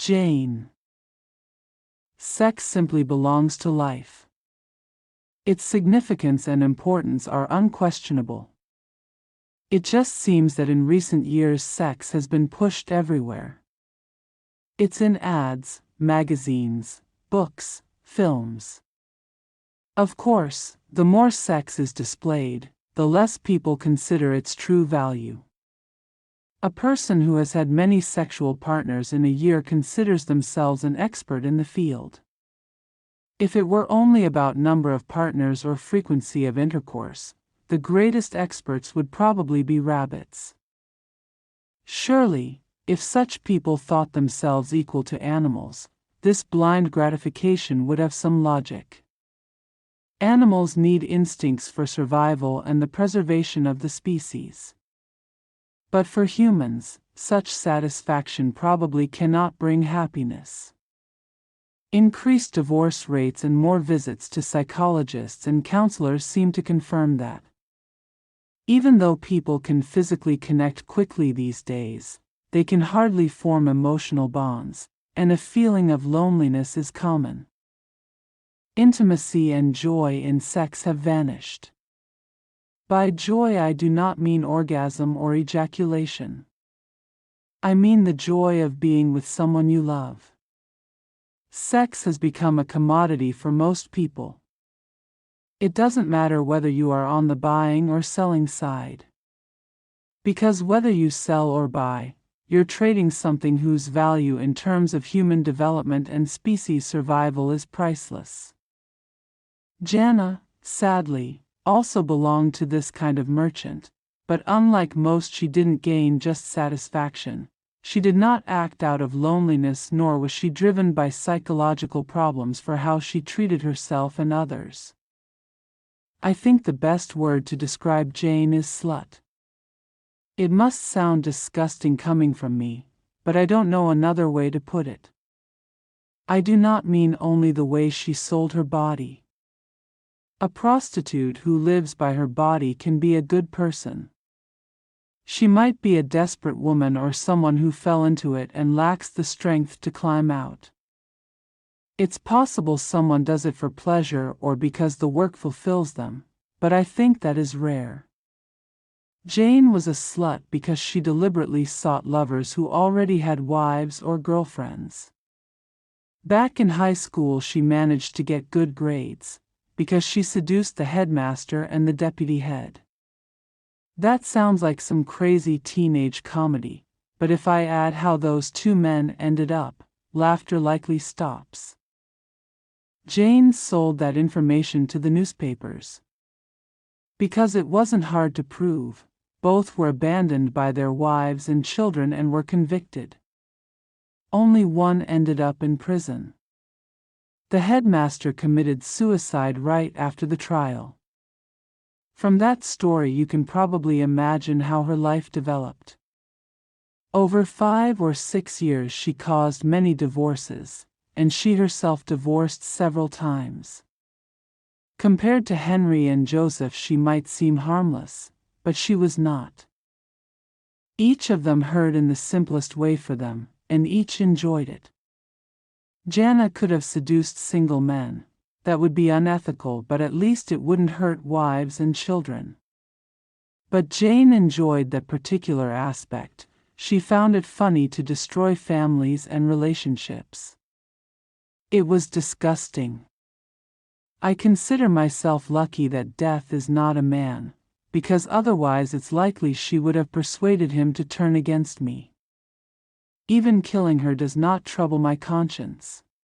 Jane. Sex simply belongs to life. Its significance and importance are unquestionable. It just seems that in recent years sex has been pushed everywhere. It's in ads, magazines, books, films. Of course, the more sex is displayed, the less people consider its true value. A person who has had many sexual partners in a year considers themselves an expert in the field. If it were only about number of partners or frequency of intercourse, the greatest experts would probably be rabbits. Surely, if such people thought themselves equal to animals, this blind gratification would have some logic. Animals need instincts for survival and the preservation of the species. But for humans, such satisfaction probably cannot bring happiness. Increased divorce rates and more visits to psychologists and counselors seem to confirm that. Even though people can physically connect quickly these days, they can hardly form emotional bonds, and a feeling of loneliness is common. Intimacy and joy in sex have vanished. By joy I do not mean orgasm or ejaculation. I mean the joy of being with someone you love. Sex has become a commodity for most people. It doesn't matter whether you are on the buying or selling side. Because whether you sell or buy, you're trading something whose value in terms of human development and species survival is priceless. Jana, sadly, also belonged to this kind of merchant, but unlike most she didn't gain just satisfaction. She did not act out of loneliness, nor was she driven by psychological problems for how she treated herself and others. I think the best word to describe Jane is slut. It must sound disgusting coming from me, but I don't know another way to put it. I do not mean only the way she sold her body. A prostitute who lives by her body can be a good person. She might be a desperate woman or someone who fell into it and lacks the strength to climb out. It's possible someone does it for pleasure or because the work fulfills them, but I think that is rare. Jane was a slut because she deliberately sought lovers who already had wives or girlfriends. Back in high school she managed to get good grades, because she seduced the headmaster and the deputy head. That sounds like some crazy teenage comedy, but if I add how those two men ended up, laughter likely stops. Jane sold that information to the newspapers. Because it wasn't hard to prove, both were abandoned by their wives and children and were convicted. Only one ended up in prison. The headmaster committed suicide right after the trial. From that story you can probably imagine how her life developed. Over 5 or 6 years she caused many divorces, and she herself divorced several times. Compared to Henry and Joseph she might seem harmless, but she was not. Each of them heard in the simplest way for them, and each enjoyed it. Jana could have seduced single men. That would be unethical, but at least it wouldn't hurt wives and children. But Jane enjoyed that particular aspect. She found it funny to destroy families and relationships. It was disgusting. I consider myself lucky that death is not a man, because otherwise it's likely she would have persuaded him to turn against me. Even killing her does not trouble my conscience.